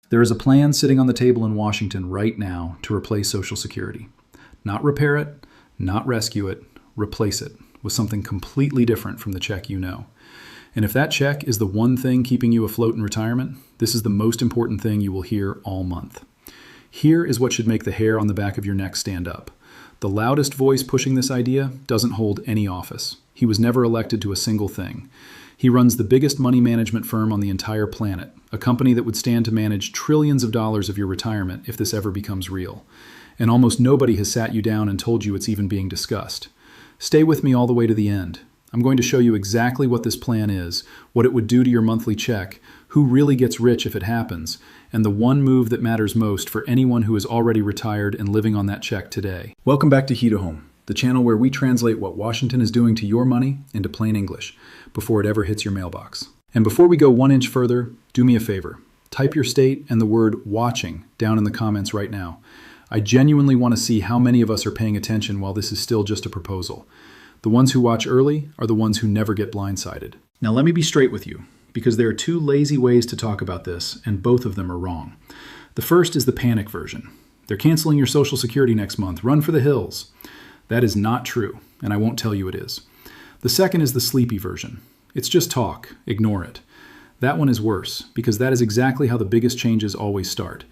There is a plan sitting on the table in Washington right now to replace Social Security. Not repair it, not rescue it, replace it with something completely different from the check you know. And if that check is the one thing keeping you afloat in retirement, this is the most important thing you will hear all month. Here is what should make the hair on the back of your neck stand up. The loudest voice pushing this idea doesn't hold any office. He was never elected to a single thing. He runs the biggest money management firm on the entire planet, a company that would stand to manage trillions of dollars of your retirement if this ever becomes real. And almost nobody has sat you down and told you it's even being discussed. Stay with me all the way to the end. I'm going to show you exactly what this plan is, what it would do to your monthly check, who really gets rich if it happens, and the one move that matters most for anyone who is already retired and living on that check today. Welcome back to Heat of Home, the channel where we translate what Washington is doing to your money into plain English before it ever hits your mailbox. And before we go 1 inch further, do me a favor. Type your state and the word watching down in the comments right now. I genuinely want to see how many of us are paying attention while this is still just a proposal. The ones who watch early are the ones who never get blindsided. Now let me be straight with you, because there are two lazy ways to talk about this, and both of them are wrong. The first is the panic version. They're canceling your Social Security next month. Run for the hills. That is not true, and I won't tell you it is. The second is the sleepy version. It's just talk. Ignore it. That one is worse, because that is exactly how the biggest changes always start.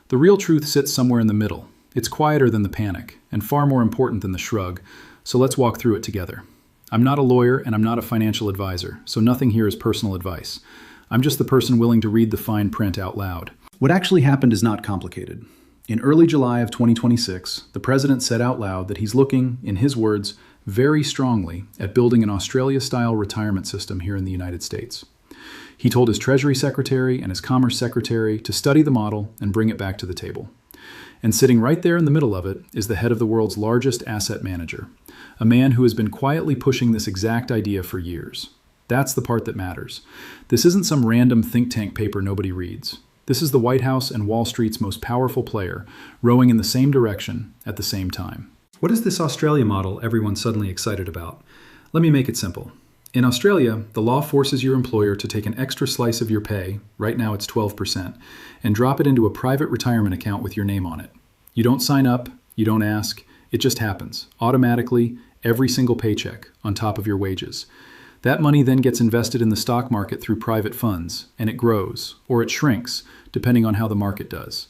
The real truth sits somewhere in the middle. It's quieter than the panic, and far more important than the shrug. So let's walk through it together. I'm not a lawyer and I'm not a financial advisor, so nothing here is personal advice. I'm just the person willing to read the fine print out loud. What actually happened is not complicated. In early July of 2026, the president said out loud that he's looking, in his words, very strongly at building an Australia-style retirement system here in the United States. He told his Treasury Secretary and his Commerce Secretary to study the model and bring it back to the table. And sitting right there in the middle of it is the head of the world's largest asset manager, a man who has been quietly pushing this exact idea for years. That's the part that matters. This isn't some random think tank paper nobody reads. This is the White House and Wall Street's most powerful player, rowing in the same direction at the same time. What is this Australia model everyone's suddenly excited about? Let me make it simple. In Australia, the law forces your employer to take an extra slice of your pay, right now it's 12%, and drop it into a private retirement account with your name on it. You don't sign up, you don't ask, it just happens, automatically, every single paycheck, on top of your wages. That money then gets invested in the stock market through private funds, and it grows, or it shrinks, depending on how the market does.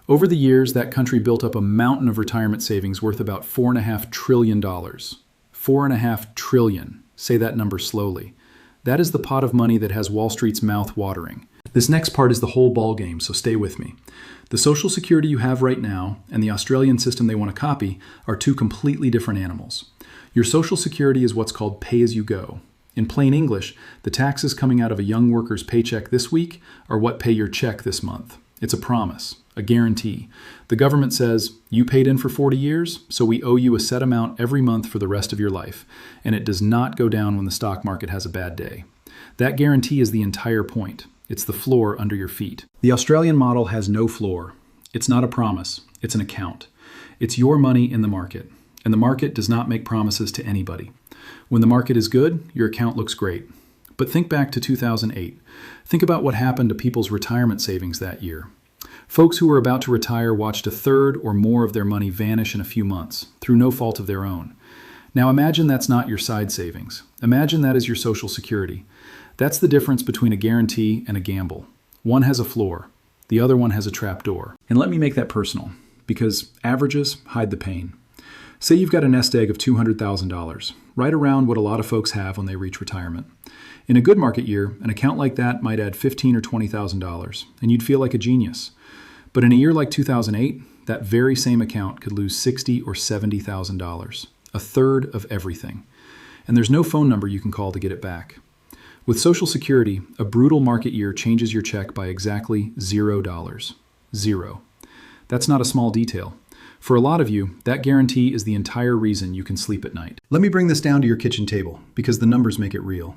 Over the years, that country built up a mountain of retirement savings worth about $4.5 trillion. $4.5 trillion. Say that number slowly. That is the pot of money that has Wall Street's mouth watering. This next part is the whole ball game, so stay with me. The Social Security you have right now and the Australian system they want to copy are two completely different animals. Your Social Security is what's called pay-as-you-go. In plain English, the taxes coming out of a young worker's paycheck this week are what pay your check this month. It's a promise, a guarantee. The government says, you paid in for 40 years, so we owe you a set amount every month for the rest of your life, and it does not go down when the stock market has a bad day. That guarantee is the entire point. It's the floor under your feet. The Australian model has no floor. It's not a promise, it's an account. It's your money in the market, and the market does not make promises to anybody. When the market is good, your account looks great. But think back to 2008. Think about what happened to people's retirement savings that year. Folks who were about to retire watched a third or more of their money vanish in a few months, through no fault of their own. Now imagine that's not your side savings. Imagine that is your Social Security. That's the difference between a guarantee and a gamble. One has a floor, the other one has a trap door. And let me make that personal, because averages hide the pain. Say you've got a nest egg of $200,000, right around what a lot of folks have when they reach retirement. In a good market year, an account like that might add $15,000 or $20,000, and you'd feel like a genius. But in a year like 2008, that very same account could lose $60,000 or $70,000, a third of everything. And there's no phone number you can call to get it back. With Social Security, a brutal market year changes your check by exactly $0. Zero. That's not a small detail. For a lot of you, that guarantee is the entire reason you can sleep at night. Let me bring this down to your kitchen table, because the numbers make it real.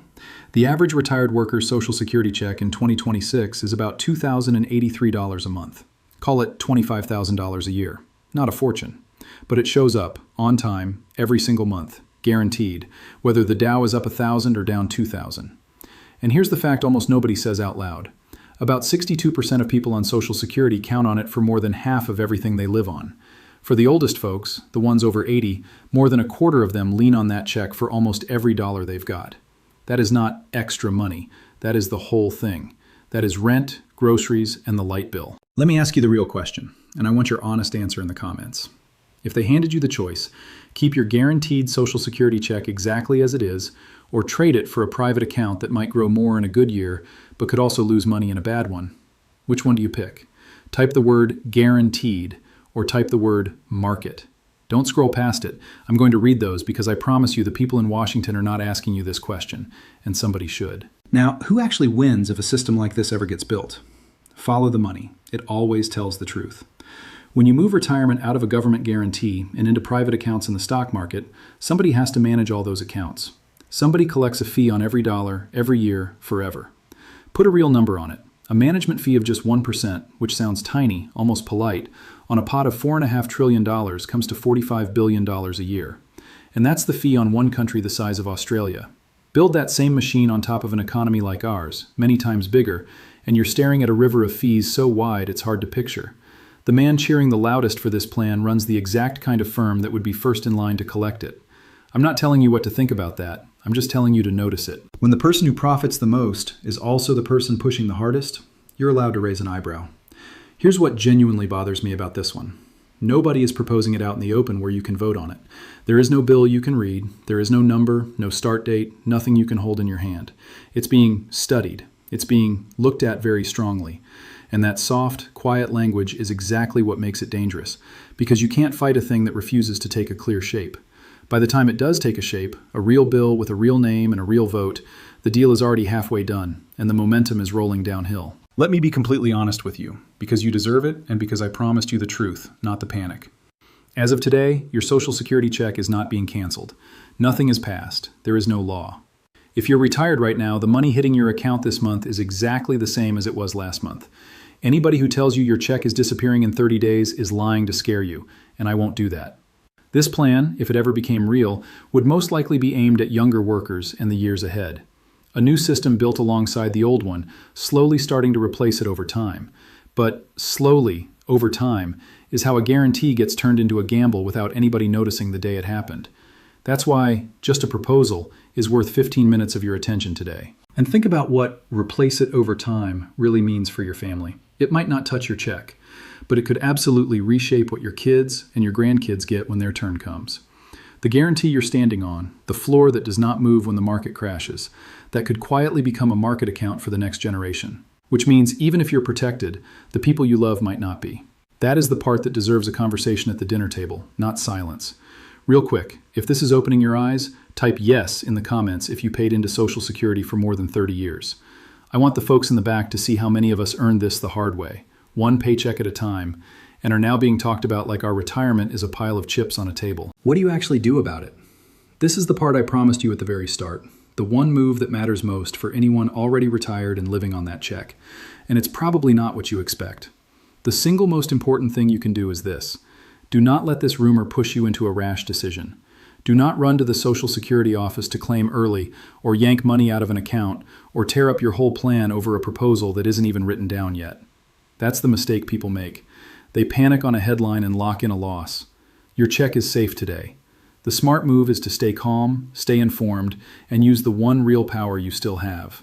The average retired worker's Social Security check in 2026 is about $2,083 a month. Call it $25,000 a year. Not a fortune. But it shows up, on time, every single month, guaranteed, whether the Dow is up 1,000 or down 2,000. And here's the fact almost nobody says out loud. About 62% of people on Social Security count on it for more than half of everything they live on. For the oldest folks, the ones over 80, more than a quarter of them lean on that check for almost every dollar they've got. That is not extra money. That is the whole thing. That is rent, groceries, and the light bill. Let me ask you the real question, and I want your honest answer in the comments. If they handed you the choice, keep your guaranteed Social Security check exactly as it is, or trade it for a private account that might grow more in a good year, but could also lose money in a bad one, which one do you pick? Type the word guaranteed, or type the word market. Don't scroll past it. I'm going to read those because I promise you the people in Washington are not asking you this question, and somebody should. Now, who actually wins if a system like this ever gets built? Follow the money. It always tells the truth. When you move retirement out of a government guarantee and into private accounts in the stock market, somebody has to manage all those accounts. Somebody collects a fee on every dollar, every year, forever. Put a real number on it. A management fee of just 1%, which sounds tiny, almost polite, on a pot of $4.5 trillion comes to $45 billion a year. And that's the fee on one country the size of Australia. Build that same machine on top of an economy like ours, many times bigger, and you're staring at a river of fees so wide it's hard to picture. The man cheering the loudest for this plan runs the exact kind of firm that would be first in line to collect it. I'm not telling you what to think about that. I'm just telling you to notice it. When the person who profits the most is also the person pushing the hardest, you're allowed to raise an eyebrow. Here's what genuinely bothers me about this one. Nobody is proposing it out in the open where you can vote on it. There is no bill you can read. There is no number, no start date, nothing you can hold in your hand. It's being studied. It's being looked at very strongly. And that soft, quiet language is exactly what makes it dangerous, because you can't fight a thing that refuses to take a clear shape. By the time it does take a shape, a real bill with a real name and a real vote, the deal is already halfway done, and the momentum is rolling downhill. Let me be completely honest with you, because you deserve it and because I promised you the truth, not the panic. As of today, your Social Security check is not being canceled. Nothing is passed. There is no law. If you're retired right now, the money hitting your account this month is exactly the same as it was last month. Anybody who tells you your check is disappearing in 30 days is lying to scare you, and I won't do that. This plan, if it ever became real, would most likely be aimed at younger workers in the years ahead. A new system built alongside the old one, slowly starting to replace it over time. But slowly, over time, is how a guarantee gets turned into a gamble without anybody noticing the day it happened. That's why just a proposal is worth 15 minutes of your attention today. And think about what replace it over time really means for your family. It might not touch your check, but it could absolutely reshape what your kids and your grandkids get when their turn comes. The guarantee you're standing on, the floor that does not move when the market crashes, that could quietly become a market account for the next generation. Which means even if you're protected, the people you love might not be. That is the part that deserves a conversation at the dinner table, not silence. Real quick, if this is opening your eyes, type yes in the comments if you paid into Social Security for more than 30 years. I want the folks in the back to see how many of us earned this the hard way, one paycheck at a time, and are now being talked about like our retirement is a pile of chips on a table. What do you actually do about it? This is the part I promised you at the very start, the one move that matters most for anyone already retired and living on that check. And it's probably not what you expect. The single most important thing you can do is this. Do not let this rumor push you into a rash decision. Do not run to the Social Security office to claim early, or yank money out of an account, or tear up your whole plan over a proposal that isn't even written down yet. That's the mistake people make. They panic on a headline and lock in a loss. Your check is safe today. The smart move is to stay calm, stay informed, and use the one real power you still have.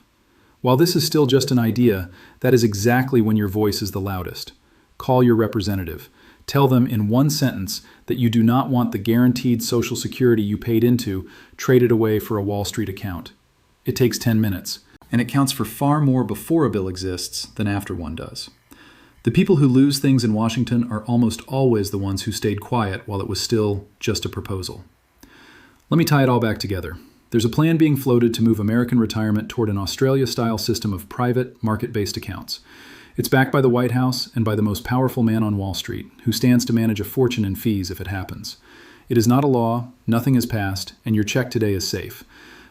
While this is still just an idea, that is exactly when your voice is the loudest. Call your representative. Tell them in one sentence that you do not want the guaranteed Social Security you paid into traded away for a Wall Street account. It takes 10 minutes, and it counts for far more before a bill exists than after one does. The people who lose things in Washington are almost always the ones who stayed quiet while it was still just a proposal. Let me tie it all back together. There's a plan being floated to move American retirement toward an Australia-style system of private, market-based accounts. It's backed by the White House and by the most powerful man on Wall Street, who stands to manage a fortune in fees if it happens. It is not a law, nothing is passed, and your check today is safe.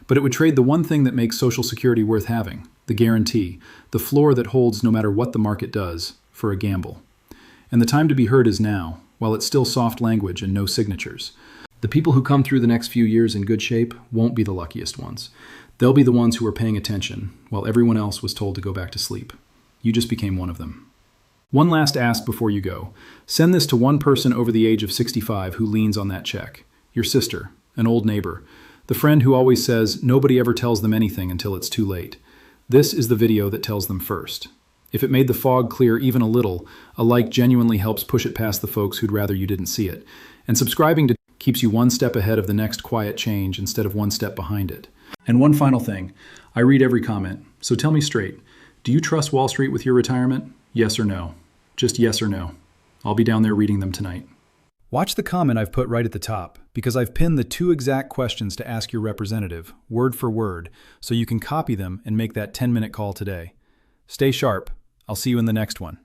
But it would trade the one thing that makes Social Security worth having, the guarantee, the floor that holds no matter what the market does, for a gamble. And the time to be heard is now, while it's still soft language and no signatures. The people who come through the next few years in good shape won't be the luckiest ones. They'll be the ones who are paying attention, while everyone else was told to go back to sleep. You just became one of them. One last ask before you go. Send this to one person over the age of 65 who leans on that check. Your sister, an old neighbor, the friend who always says nobody ever tells them anything until it's too late. This is the video that tells them first. If it made the fog clear even a little, a like genuinely helps push it past the folks who'd rather you didn't see it. And subscribing to keeps you one step ahead of the next quiet change instead of one step behind it. And one final thing. I read every comment, so tell me straight. Do you trust Wall Street with your retirement? Yes or no? Just yes or no. I'll be down there reading them tonight. Watch the comment I've put right at the top, because I've pinned the 2 exact questions to ask your representative, word for word, so you can copy them and make that 10-minute call today. Stay sharp. I'll see you in the next one.